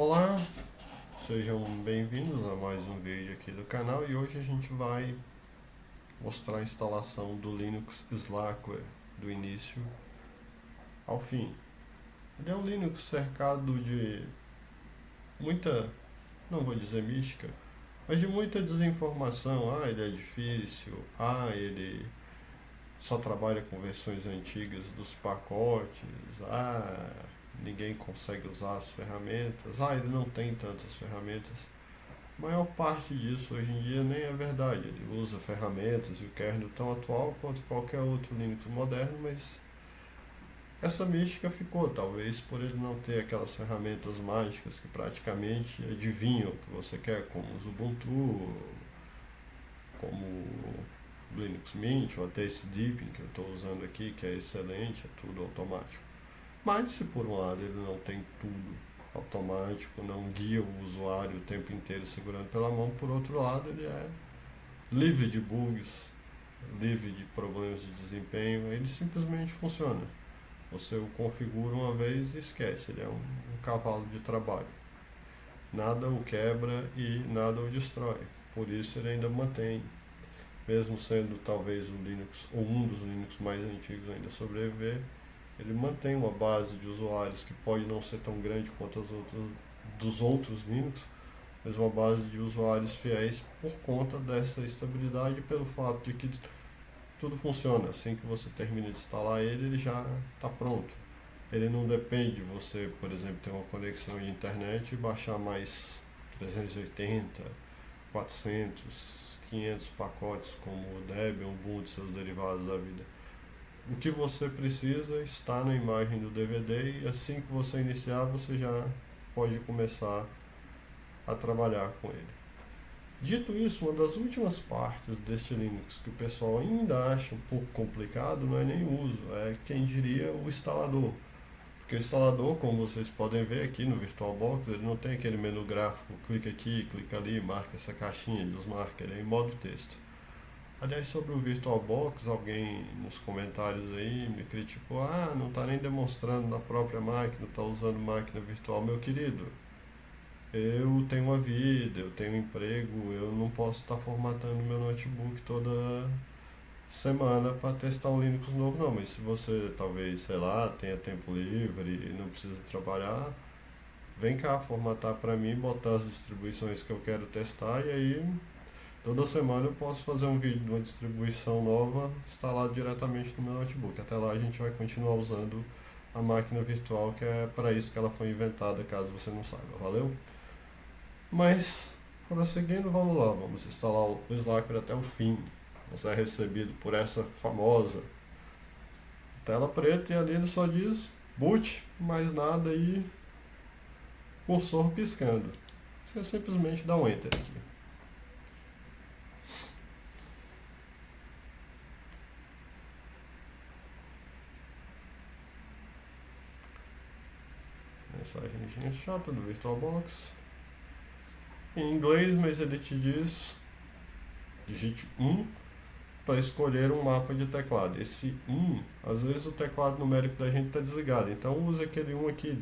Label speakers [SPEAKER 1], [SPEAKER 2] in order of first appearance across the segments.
[SPEAKER 1] Olá, sejam bem-vindos a mais um vídeo aqui do canal e hoje a gente vai mostrar a instalação do Linux Slackware do início ao fim. Ele é um Linux cercado de muita, não vou dizer mística, mas de muita desinformação. Ele é difícil, ele só trabalha com versões antigas dos pacotes, ninguém consegue usar as ferramentas, ele não tem tantas ferramentas. A maior parte disso hoje em dia nem é verdade. Ele usa ferramentas e o kernel tão atual quanto qualquer outro Linux moderno, mas essa mística ficou, talvez por ele não ter aquelas ferramentas mágicas que praticamente adivinham o que você quer, como o Ubuntu, como o Linux Mint ou até esse Deepin que eu estou usando aqui, que é excelente, é tudo automático. Mas se por um lado ele não tem tudo automático, não guia o usuário o tempo inteiro segurando pela mão, por outro lado ele é livre de bugs, livre de problemas de desempenho, ele simplesmente funciona. Você o configura uma vez e esquece, ele é um cavalo de trabalho. Nada o quebra e nada o destrói, por isso ele ainda mantém, mesmo sendo talvez o Linux ou um dos Linux mais antigos ainda sobreviver, ele mantém uma base de usuários que pode não ser tão grande quanto as outras dos outros Linux, mas uma base de usuários fiéis por conta dessa estabilidade e pelo fato de que tudo funciona. Assim que você termina de instalar ele, ele já está pronto. Ele não depende de você, por exemplo, ter uma conexão de internet e baixar mais 380, 400, 500 pacotes como o Debian, Ubuntu e seus derivados da vida. O que você precisa está na imagem do DVD e assim que você iniciar, você já pode começar a trabalhar com ele. Dito isso, uma das últimas partes deste Linux que o pessoal ainda acha um pouco complicado não é nem o uso, é quem diria o instalador. Porque o instalador, como vocês podem ver aqui no VirtualBox, ele não tem aquele menu gráfico, clica aqui, clica ali, marca essa caixinha, desmarca, ele é em modo texto. Aliás, sobre o VirtualBox, alguém nos comentários aí me criticou, não está nem demonstrando na própria máquina, está usando máquina virtual. Meu querido, eu tenho uma vida, eu tenho um emprego, eu não posso estar formatando meu notebook toda semana para testar um Linux novo não, mas se você talvez, sei lá, tenha tempo livre e não precisa trabalhar, vem cá formatar para mim, botar as distribuições que eu quero testar e aí toda semana eu posso fazer um vídeo de uma distribuição nova instalado diretamente no meu notebook. Até lá a gente vai continuar usando a máquina virtual, que é para isso que ela foi inventada, caso você não saiba. Valeu? Mas, prosseguindo, vamos lá. Vamos instalar o Slackware até o fim. Você é recebido por essa famosa tela preta e ali ele só diz boot, mais nada e cursor piscando. Você simplesmente dá um enter aqui. Mensagem chata do VirtualBox. Em inglês, mas ele te diz digite 1 para escolher um mapa de teclado. Esse 1, às vezes o teclado numérico da gente está desligado, então use aquele 1 aqui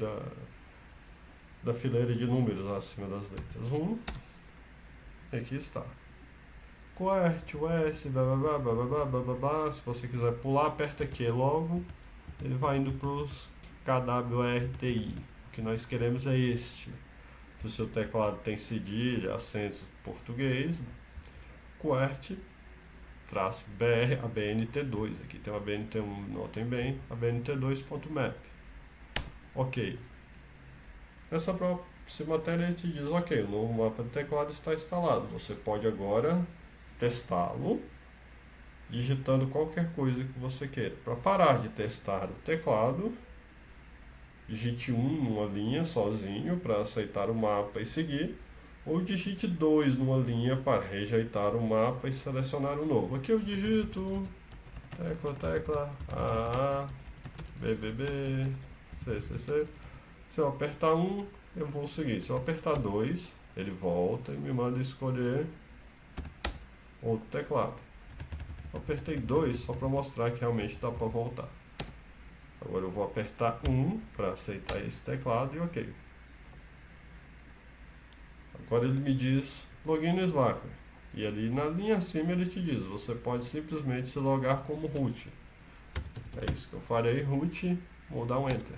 [SPEAKER 1] da fileira de números acima das letras. 1, aqui está. QWERTY, US, blá, blá, blá. Se você quiser pular, aperta Q logo, ele vai indo para os KWRTI. O que nós queremos é este. Se o seu teclado tem cedilha, acentos português, QWERTY traço BR, a BNT2, aqui tem uma BNT1, notem bem, a BNT2.map. Ok. Nessa próxima tela ele te diz, ok, o novo mapa de teclado está instalado. Você pode agora testá-lo digitando qualquer coisa que você queira. Para parar de testar o teclado, digite 1 numa linha sozinho para aceitar o mapa e seguir, ou digite 2 numa linha para rejeitar o mapa e selecionar o novo. Aqui eu digito tecla A, B, B, B, C, C, C. Se eu apertar 1, eu vou seguir. Se eu apertar 2, ele volta e me manda escolher outro teclado. Eu apertei 2 só para mostrar que realmente dá para voltar. Agora eu vou apertar 1 para aceitar esse teclado e ok. Agora ele me diz login no Slackware. E ali na linha acima ele te diz, você pode simplesmente se logar como root. É isso que eu farei, root, vou dar um enter.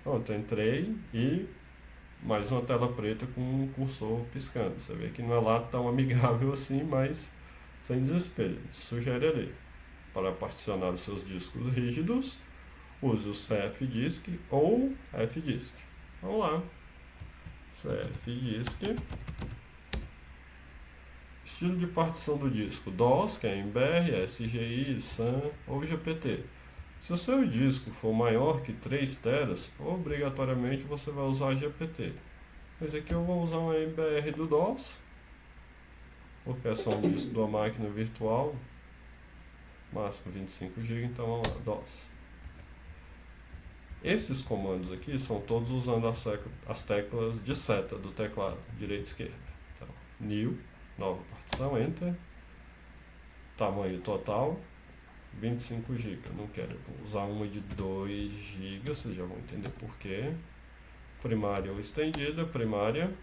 [SPEAKER 1] Pronto, entrei e mais uma tela preta com um cursor piscando. Você vê que não é lá tão amigável assim, mas sem desespero. Sugere ali, para particionar os seus discos rígidos, use o CFDisk ou FDisk. Vamos lá. CFDisk. Estilo de partição do disco: DOS, que é MBR, SGI, SAM ou GPT. Se o seu disco for maior que 3 teras, obrigatoriamente você vai usar GPT. Mas aqui eu vou usar uma MBR do DOS, porque é só um disco de uma máquina virtual, máximo 25 GB, então vamos lá, DOS. Esses comandos aqui são todos usando as teclas de seta do teclado, direita e esquerda. Então, New, nova partição, Enter, tamanho total, 25 GB. Não quero usar uma de 2 GB, vocês já vão entender porquê. Primária ou estendida, primária.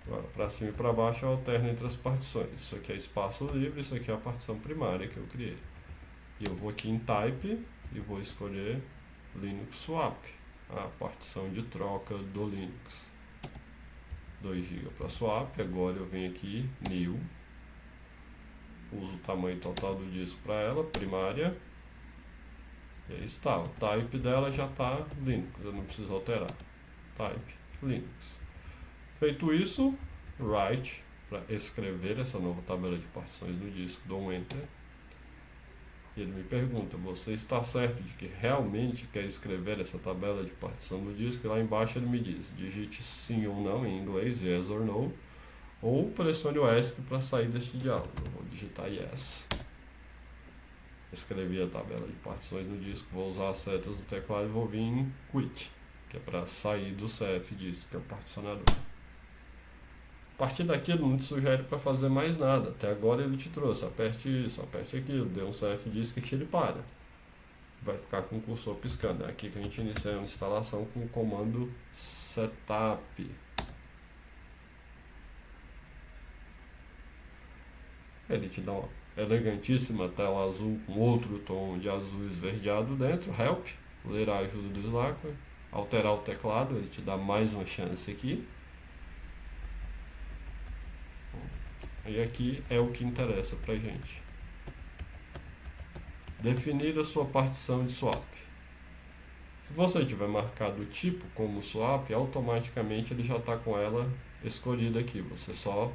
[SPEAKER 1] Agora, para cima e para baixo eu alterno entre as partições. Isso aqui é espaço livre, isso aqui é a partição primária que eu criei. E eu vou aqui em Type e vou escolher Linux Swap, a partição de troca do Linux. 2 GB para swap, agora eu venho aqui, New, uso o tamanho total do disco para ela, primária, e aí está, o type dela já está Linux, eu não preciso alterar, type Linux. Feito isso, write, para escrever essa nova tabela de partições no disco, dou um Enter. E ele me pergunta, você está certo de que realmente quer escrever essa tabela de partição no disco? E lá embaixo ele me diz, digite sim ou não em inglês, yes or no, ou pressione o ESC para sair deste diálogo. Eu vou digitar yes. Escrevi a tabela de partições no disco, vou usar as setas do teclado e vou vir em quit, que é para sair do CFDisk, que é o particionador. A partir daqui ele não te sugere para fazer mais nada. Até agora ele te trouxe, aperte isso, aperte aquilo, dê um CFDisk que ele para. Vai ficar com o cursor piscando. É aqui que a gente inicia a instalação com o comando setup. Ele te dá uma elegantíssima tela azul com outro tom de azul esverdeado dentro. Help, ler a ajuda do Slackware. Alterar o teclado, ele te dá mais uma chance aqui. E aqui é o que interessa pra gente. Definir a sua partição de swap. Se você tiver marcado o tipo como swap, automaticamente ele já está com ela escolhida aqui. Você só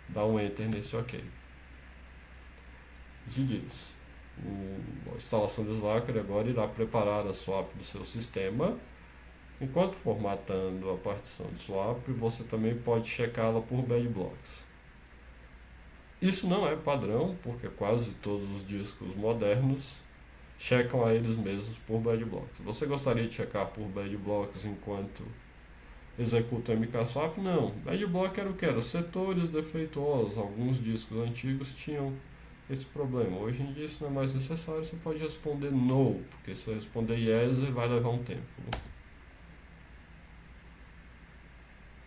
[SPEAKER 1] dá um Enter nesse OK. E diz, a instalação do Slackware agora irá preparar a swap do seu sistema. Enquanto formatando a partição de swap, você também pode checá-la por bad blocks. Isso não é padrão, porque quase todos os discos modernos checam a eles mesmos por bad blocks. Você gostaria de checar por bad blocks enquanto executa o mkswap? Não. Bad block era o que? Era setores defeituosos. Alguns discos antigos tinham esse problema. Hoje em dia isso não é mais necessário, você pode responder no, porque se você responder yes, ele vai levar um tempo. Né?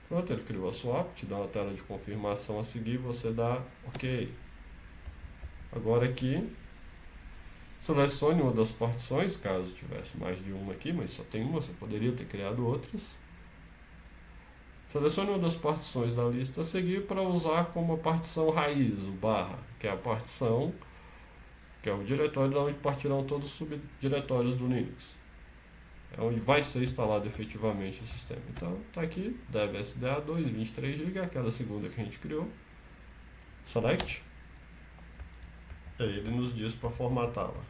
[SPEAKER 1] Pronto, ele criou a swap, te dá uma tela de confirmação a seguir, você dá OK. Agora aqui, selecione uma das partições, caso tivesse mais de uma aqui, mas só tem uma, você poderia ter criado outras. Selecione uma das partições da lista a seguir para usar como a partição raiz, o barra, que é a partição, que é o diretório de onde partirão todos os subdiretórios do Linux. É onde vai ser instalado efetivamente o sistema. Então, está aqui, dev SDA2, 23 GB, aquela segunda que a gente criou. Select. E aí ele nos diz para formatá-la.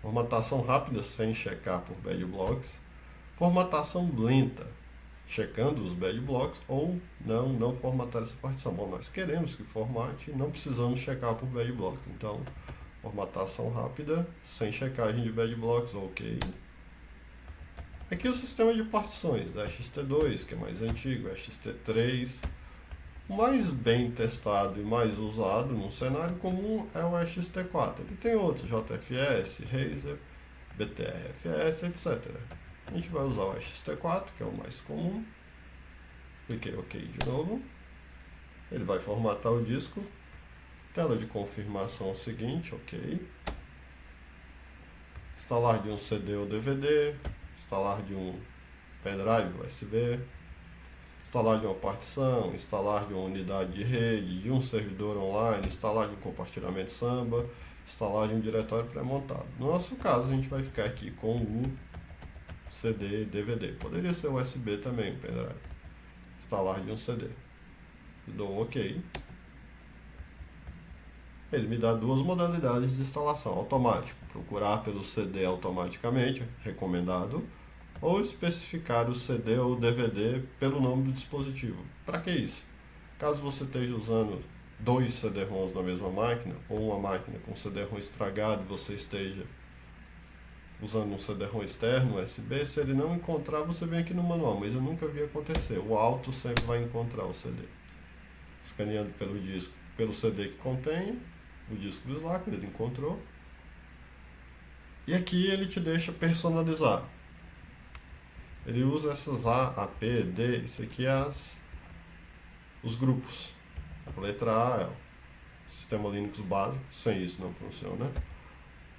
[SPEAKER 1] Formatação rápida, sem checar por bad blocks. Formatação lenta, checando os bad blocks, ou não formatar essa partição. Bom, nós queremos que formate, não precisamos checar por bad blocks. Então, formatação rápida, sem checagem de bad blocks, OK. Aqui o sistema de partições, XT2, que é mais antigo, XT3. O mais bem testado e mais usado num cenário comum é o XT4. Ele tem outros, JFS, Razer, BTRFS, etc. A gente vai usar o XT4, que é o mais comum. Cliquei OK de novo. Ele vai formatar o disco. Tela de confirmação seguinte, OK. Instalar de um CD ou DVD. Instalar de um pendrive USB. Instalar de uma partição, instalar de uma unidade de rede, de um servidor online, instalar de um compartilhamento Samba, instalar de um diretório pré-montado. No nosso caso, a gente vai ficar aqui com o CD e DVD. Poderia ser USB também, o pendrive. Instalar de um CD. E dou OK. Ele me dá duas modalidades de instalação: automático, procurar pelo CD automaticamente, recomendado, ou especificar o CD ou DVD pelo nome do dispositivo. Para que isso? Caso você esteja usando dois CD-ROMs na mesma máquina, ou uma máquina com CD-ROM estragado e você esteja usando um CD-ROM externo, USB, se ele não encontrar, você vem aqui no manual, mas eu nunca vi acontecer. O auto sempre vai encontrar o CD. Escaneando pelo disco, pelo CD que contenha, o disco do Slackware, ele encontrou. E aqui ele te deixa personalizar. Ele usa essas A, AP, D, isso aqui é os grupos. A letra A é o sistema Linux básico, sem isso não funciona.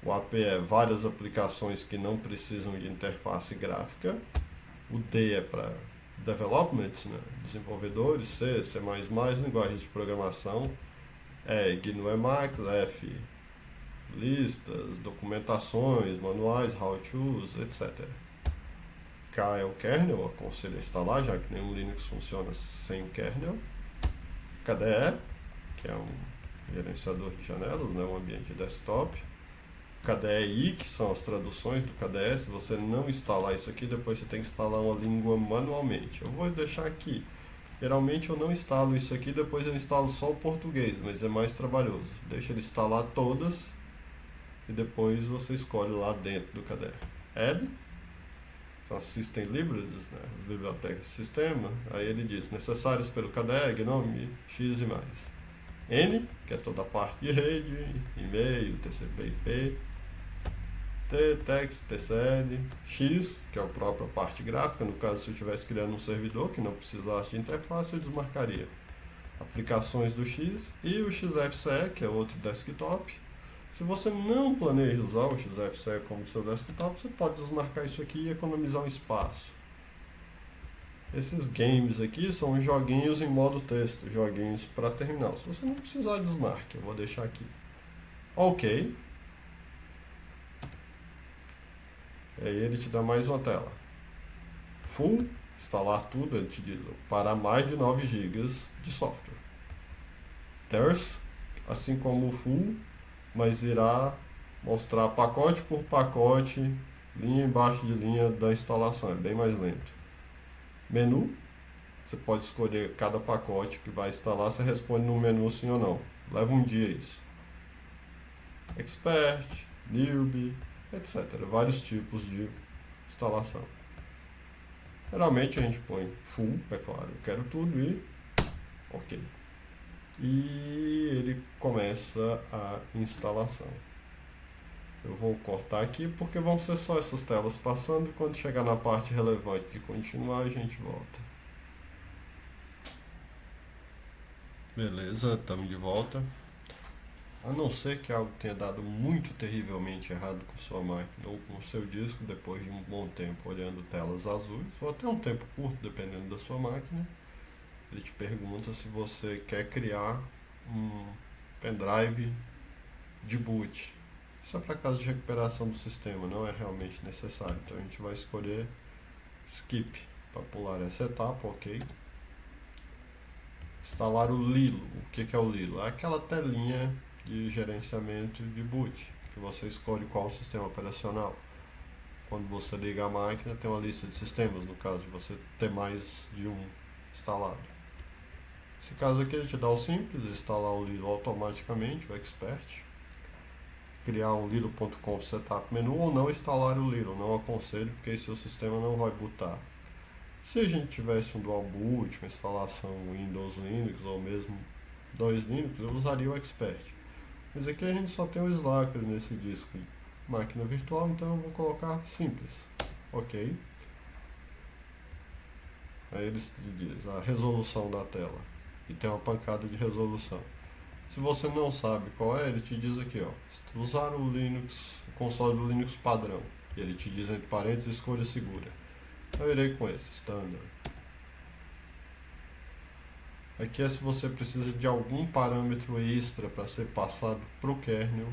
[SPEAKER 1] O AP é várias aplicações que não precisam de interface gráfica. O D é para development, né? Desenvolvedores, C, C++, linguagens de programação. E, GNU Emacs, F, listas, documentações, manuais, how-tos, etc. K é o kernel, aconselho a instalar, já que nenhum Linux funciona sem o kernel. KDE, que é um gerenciador de janelas, né, um ambiente de desktop. KDE-I, que são as traduções do KDE. Se você não instalar isso aqui, depois você tem que instalar uma língua manualmente. Eu vou deixar aqui. Geralmente eu não instalo isso aqui, depois eu instalo só o português, mas é mais trabalhoso. Deixa ele instalar todas e depois você escolhe lá dentro do KDE. Add, são as System Libraries, né, as bibliotecas de sistema. Aí ele diz, necessários pelo KDE, GNOME, X e mais. N, que é toda a parte de rede, e-mail, TCP/IP. T, text, TCL. X, que é a própria parte gráfica. No caso, se eu estivesse criando um servidor que não precisasse de interface, eu desmarcaria. Aplicações do X e o XFCE, que é outro desktop. Se você não planeja usar o XFCE como seu desktop, você pode desmarcar isso aqui e economizar um espaço. Esses games aqui são joguinhos em modo texto, joguinhos para terminal. Se você não precisar, desmarque. Eu vou deixar aqui. OK. E aí ele te dá mais uma tela. Full, instalar tudo, ele te diz, para mais de 9 GB de software. There's, assim como o Full, mas irá mostrar pacote por pacote, linha embaixo de linha da instalação, é bem mais lento. Menu, você pode escolher cada pacote que vai instalar, você responde no menu sim ou não. Leva um dia isso. Expert, Newbie, etc. Vários tipos de instalação. Geralmente a gente põe full, é claro, eu quero tudo e OK. E ele começa a instalação. Eu vou cortar aqui porque vão ser só essas telas passando e quando chegar na parte relevante de continuar a gente volta. Beleza, estamos de volta. A não ser que algo tenha dado muito terrivelmente errado com sua máquina ou com o seu disco, depois de um bom tempo olhando telas azuis, ou até um tempo curto, dependendo da sua máquina, ele te pergunta se você quer criar um pendrive de boot. Isso é para caso de recuperação do sistema, não é realmente necessário. Então a gente vai escolher Skip para pular essa etapa, OK. Instalar o Lilo. O que é o Lilo? É aquela telinha de gerenciamento de boot, que você escolhe qual sistema operacional. Quando você liga a máquina, tem uma lista de sistemas, no caso de você ter mais de um instalado. Nesse caso aqui, ele te dá o simples, instalar o Lilo automaticamente, o Expert, criar um Lilo.conf setup menu ou não instalar o Lilo, não aconselho, porque aí seu sistema não vai bootar. Se a gente tivesse um dual boot, uma instalação Windows Linux ou mesmo 2 Linux, eu usaria o Expert. Mas aqui a gente só tem o Slackware nesse disco, máquina virtual, então eu vou colocar simples. OK. Aí eles dizem a resolução da tela. E tem uma pancada de resolução. Se você não sabe qual é, ele te diz aqui, ó, usar o Linux, o console do Linux padrão. E ele te diz entre parênteses, escolha segura. Eu irei com esse, standard. Aqui é se você precisa de algum parâmetro extra para ser passado para o kernel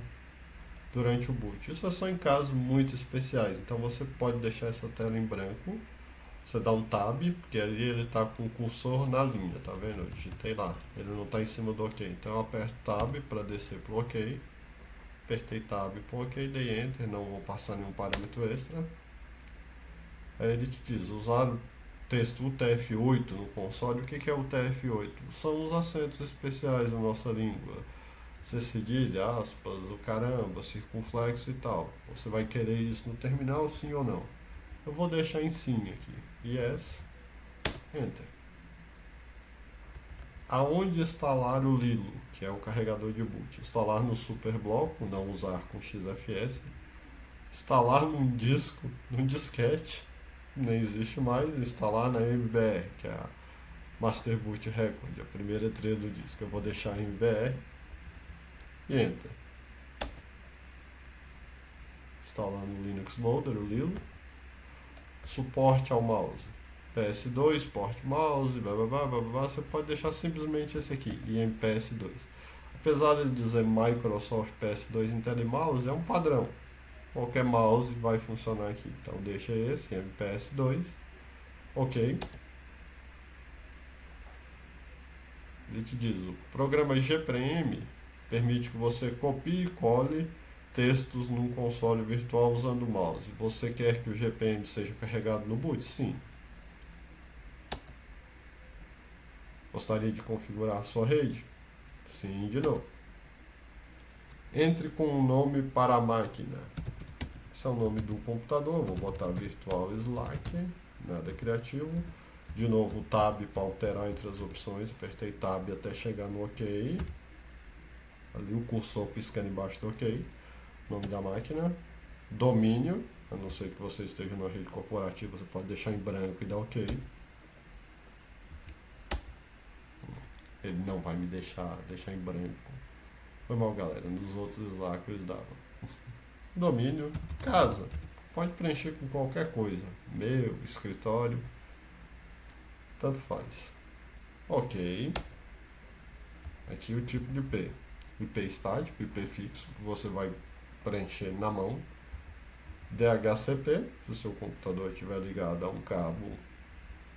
[SPEAKER 1] durante o boot. Isso é só em casos muito especiais. Então você pode deixar essa tela em branco. Você dá um tab, porque ali ele está com o cursor na linha, tá vendo? Eu digitei lá, ele não está em cima do OK. Então eu aperto tab para descer para o OK. Apertei tab para o OK, dei enter, não vou passar nenhum parâmetro extra. Aí ele te diz, usar o texto UTF-8 no console. O que é o UTF-8? São os acentos especiais da nossa língua. C cedilha, aspas, o caramba, circunflexo e tal. Você vai querer isso no terminal, sim ou não? Eu vou deixar em sim aqui. Yes. Enter. Aonde instalar o Lilo, que é o carregador de boot? Instalar no superbloco, não usar com XFS. Instalar num disco, num disquete, nem existe mais. Instalar na MBR, que é a Master Boot Record, a primeira trilha do disco. Eu vou deixar em MBR e Enter. Instalar no Linux Loader, o Lilo. Suporte ao mouse. PS2, porte mouse, blá blá blá blá blá, você pode deixar simplesmente esse aqui, IMPS2. Apesar de dizer Microsoft PS2 IntelliMouse, é um padrão. Qualquer mouse vai funcionar aqui. Então deixa esse, IMPS2. Ok. Ele te diz, o programa GPRM permite que você copie e cole textos num console virtual usando o mouse. Você quer que o GPM seja carregado no boot? Sim. Gostaria de configurar a sua rede? Sim, de novo. Entre com um nome para a máquina. Esse é o nome do computador. Vou botar virtual Slack. Nada criativo. De novo, tab para alterar entre as opções. Apertei tab até chegar no OK. Ali o cursor piscando embaixo do OK. Nome da máquina. Domínio. A não ser que você esteja numa rede corporativa, você pode deixar em branco e dar OK. Ele não vai me deixar em branco. Foi mal, galera. Nos outros Slack eles davam. Domínio, casa. Pode preencher com qualquer coisa. Meu, escritório. Tanto faz. Ok. Aqui o tipo de IP. IP estático, IP fixo, que você vai preencher na mão. DHCP, se o seu computador estiver ligado a um cabo,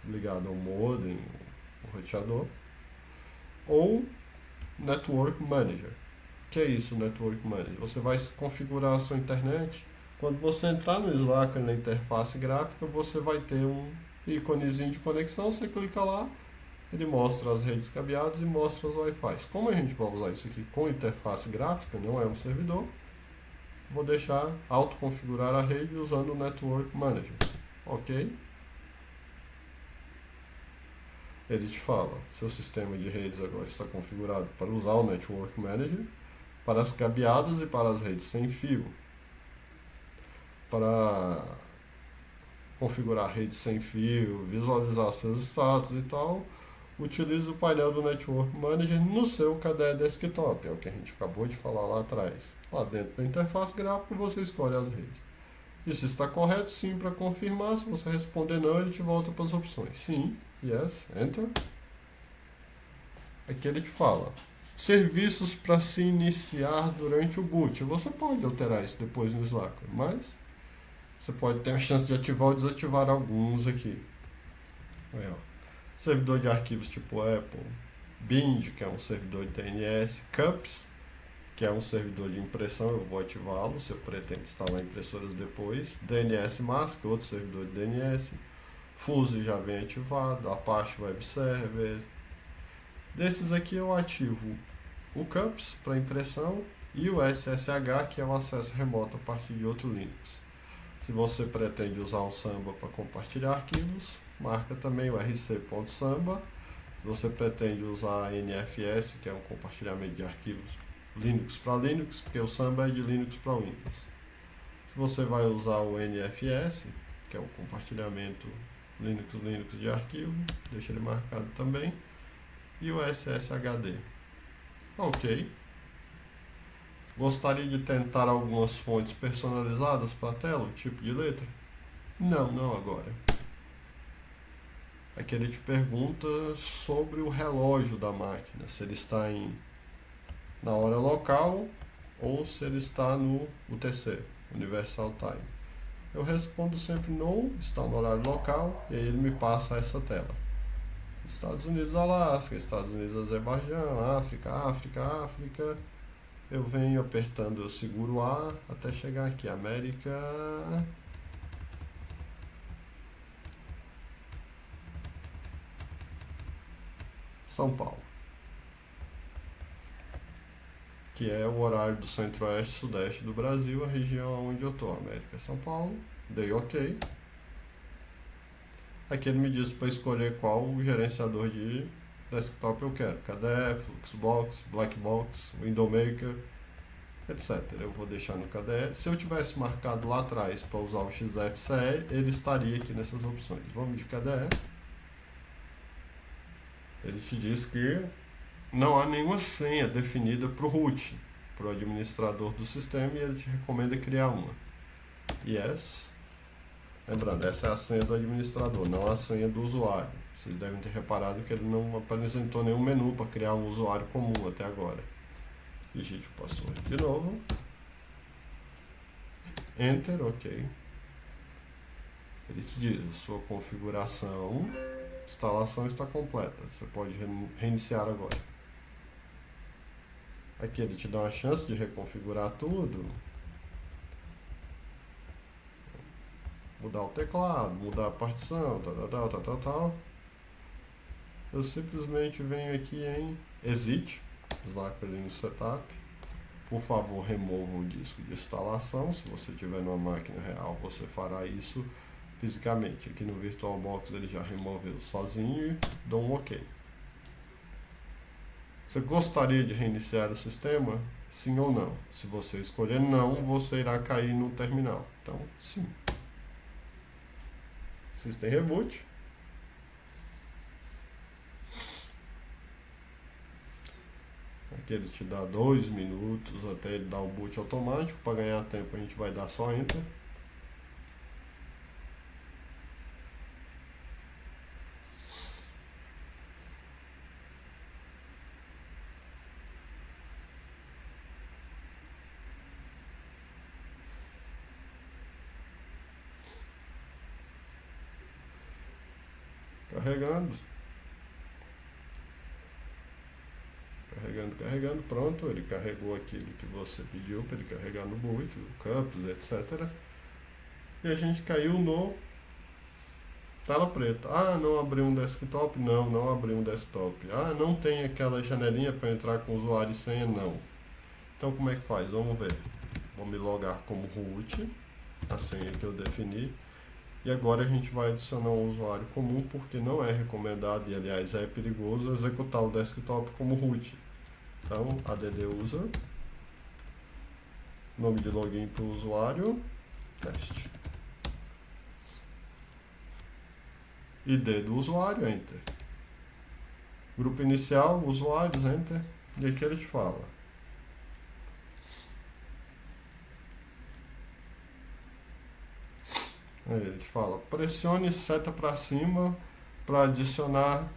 [SPEAKER 1] ligado ao modem, o roteador. Ou Network Manager. O que é isso, Network Manager? Você vai configurar a sua internet. Quando você entrar no Slack na interface gráfica, você vai ter um íconezinho de conexão. Você clica lá, ele mostra as redes cabeadas e mostra os Wi-Fi. Como a gente vai usar isso aqui com interface gráfica, não é um servidor, vou deixar autoconfigurar a rede usando o Network Manager. Ok? Ele te fala, seu sistema de redes agora está configurado para usar o Network Manager, para as cabeadas e para as redes sem fio. Para configurar redes sem fio, visualizar seus status e tal, utilize o painel do Network Manager no seu KDE Desktop, é o que a gente acabou de falar lá atrás. Lá dentro da interface gráfica você escolhe as redes. Isso está correto? Sim, para confirmar. Se você responder não, ele te volta para as opções. Sim, yes, enter. Aqui ele te fala serviços para se iniciar durante o boot. Você pode alterar isso depois no Slack, mas você pode ter a chance de ativar ou desativar alguns aqui. Aí, ó. Servidor de arquivos tipo Apple, Bind, que é um servidor de DNS, Cups, que é um servidor de impressão, eu vou ativá-lo se eu pretendo instalar impressoras depois. DNS Mask, outro servidor de DNS. Fuse já vem ativado, Apache Web Server. Desses aqui eu ativo o Cups para impressão e o SSH, que é o acesso remoto a partir de outro Linux. Se você pretende usar um Samba para compartilhar arquivos, marca também o rc.samba. Se você pretende usar NFS, que é um compartilhamento de arquivos Linux para Linux, porque o Samba é de Linux para Windows. Se você vai usar o NFS, que é o compartilhamento Linux de arquivo, deixa ele marcado também, e o SSHD. Ok. Gostaria de tentar algumas fontes personalizadas para a tela, o tipo de letra? Não agora. Aqui ele te pergunta sobre o relógio da máquina, se ele está na hora local ou se ele está no UTC, Universal Time. Eu respondo sempre no, está no horário local, e aí ele me passa essa tela. Estados Unidos, Alasca, Estados Unidos, Azerbaijão, África. Eu venho apertando, eu seguro A até chegar aqui, América, São Paulo, que é o horário do centro-oeste e sudeste do Brasil, a região onde eu estou, América, São Paulo. Dei OK. Aqui ele me diz para escolher qual o gerenciador de desktop eu quero, KDE, Fluxbox, Blackbox, Windowmaker, etc. Eu vou deixar no KDE. Se eu tivesse marcado lá atrás para usar o XFCE, ele estaria aqui nessas opções. Vamos de KDE. Ele te diz que não há nenhuma senha definida para o root, para o administrador do sistema, e ele te recomenda criar uma. Yes. Lembrando, essa é a senha do administrador, não a senha do usuário. Vocês devem ter reparado que ele não apresentou nenhum menu para criar um usuário comum até agora. Digite o password de novo. Enter, OK. Ele te diz, sua configuração, instalação está completa. Você pode reiniciar agora. Aqui ele te dá uma chance de reconfigurar tudo. Mudar o teclado, mudar a partição, tal. Eu simplesmente venho aqui em Exit, Slackware Linux Setup. Por favor, remova o disco de instalação. Se você tiver numa máquina real, você fará isso fisicamente. Aqui no VirtualBox ele já removeu sozinho e dou um OK. Você gostaria de reiniciar o sistema? Sim ou não? Se você escolher não, você irá cair no terminal. Então, sim. System Reboot. Aqui ele te dá 2 minutos até ele dar o boot automático. Para ganhar tempo a gente vai dar só Enter. Carregando, pronto, ele carregou aquilo que você pediu para ele carregar no boot, o campus, etc. E a gente caiu no tela preta. Ah, não abriu um desktop? Não abriu um desktop. Ah, não tem aquela janelinha para entrar com usuário e senha? Não. Então como é que faz? Vamos ver. Vou me logar como root, a senha que eu defini. E agora a gente vai adicionar um usuário comum, porque não é recomendado, e aliás é perigoso, executar o desktop como root. Então, add user, nome de login para o usuário, teste. ID do usuário, enter. Grupo inicial, usuários, enter. E aqui ele te fala. Aí ele te fala, pressione seta para cima para adicionar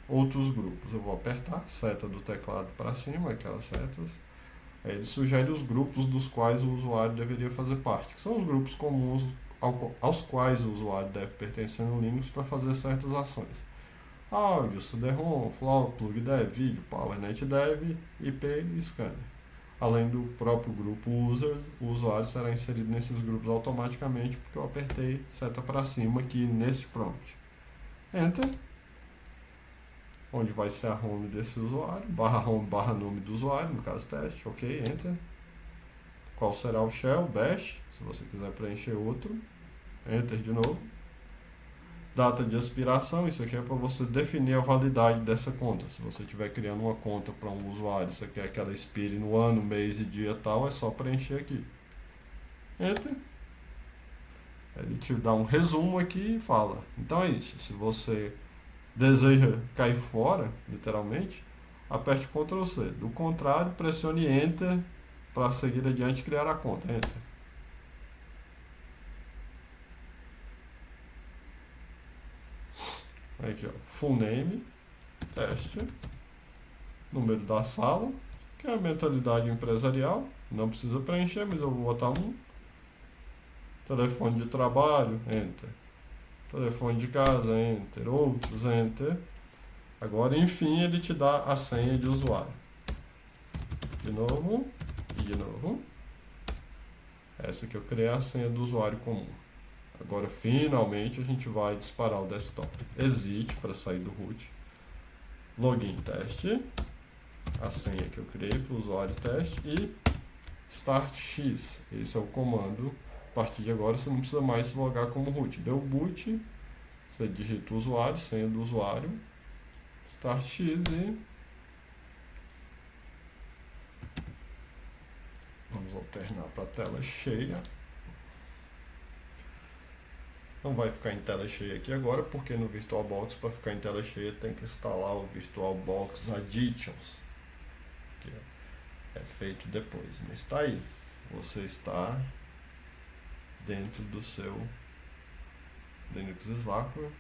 [SPEAKER 1] outros grupos. Eu vou apertar seta do teclado para cima, aquelas setas. Aí ele sugere os grupos dos quais o usuário deveria fazer parte, que são os grupos comuns aos quais o usuário deve pertencer no Linux para fazer certas ações. Áudio, CD-ROM, Flow, PlugDev, vídeo, PowerNetDev, IP e Scanner. Além do próprio grupo users, o usuário será inserido nesses grupos automaticamente, porque eu apertei seta para cima aqui nesse prompt. Enter. Onde vai ser a home desse usuário, barra home, barra nome do usuário, no caso teste, ok, enter. Qual será o shell? Bash, se você quiser preencher outro, enter de novo. Data de expiração, isso aqui é para você definir a validade dessa conta. Se você estiver criando uma conta para um usuário, você quer que ela expire no ano, mês e dia tal, é só preencher aqui. Enter. Ele te dá um resumo aqui e fala. Então é isso. Se você deseja cair fora, literalmente, aperte Ctrl C. Do contrário, pressione Enter para seguir adiante e criar a conta. Enter. Aqui, ó, full name, teste, número da sala, que é a mentalidade empresarial, não precisa preencher, mas eu vou botar um. Telefone de trabalho, enter. Telefone de casa, enter. Outros, enter. Agora, enfim, ele te dá a senha de usuário. De novo, e de novo. Essa que eu criei é a senha do usuário comum. Agora, finalmente, a gente vai disparar o desktop. Exit para sair do root. Login teste. A senha que eu criei para o usuário teste. E Start X. Esse é o comando. A partir de agora, você não precisa mais se logar como root. Deu boot. Você digita o usuário, senha do usuário. Start X e vamos alternar para tela cheia. Não vai ficar em tela cheia aqui agora, porque no VirtualBox, para ficar em tela cheia, tem que instalar o VirtualBox Additions, que é feito depois. Mas está aí, você está dentro do seu Linux Slackware,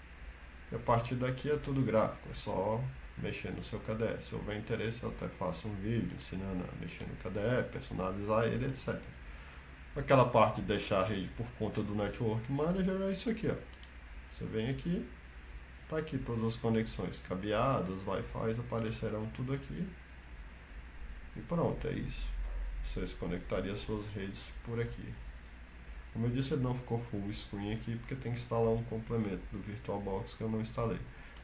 [SPEAKER 1] e a partir daqui é tudo gráfico, é só mexer no seu KDE. Se houver interesse, eu até faço um vídeo ensinando a mexer no KDE, personalizar ele, etc. Aquela parte de deixar a rede por conta do Network Manager é isso aqui, ó. Você vem aqui, tá aqui todas as conexões cabeadas, Wi-Fi aparecerão tudo aqui. E pronto, é isso. Você se conectaria às suas redes por aqui. Como eu disse, ele não ficou full screen aqui porque tem que instalar um complemento do VirtualBox que eu não instalei.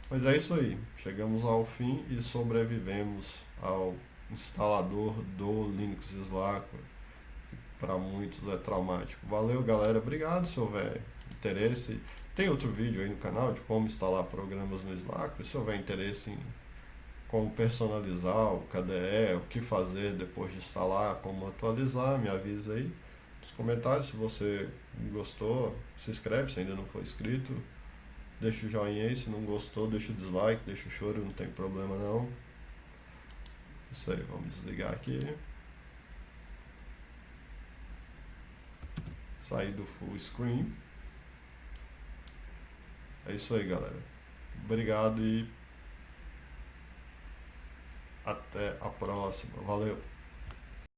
[SPEAKER 1] Mas é isso aí, chegamos ao fim e sobrevivemos ao instalador do Linux Slackware. Para muitos é traumático. Valeu, galera. Obrigado. Se houver interesse, tem outro vídeo aí no canal de como instalar programas no Slack. Se houver interesse em como personalizar o KDE, o que fazer depois de instalar, como atualizar, me avisa aí nos comentários. Se você gostou, se inscreve se ainda não for inscrito. Deixa o joinha aí. Se não gostou, deixa o dislike, deixa o choro, não tem problema não. Isso aí, vamos desligar aqui. Sair do full screen. É isso aí, galera. Obrigado e até a próxima. Valeu!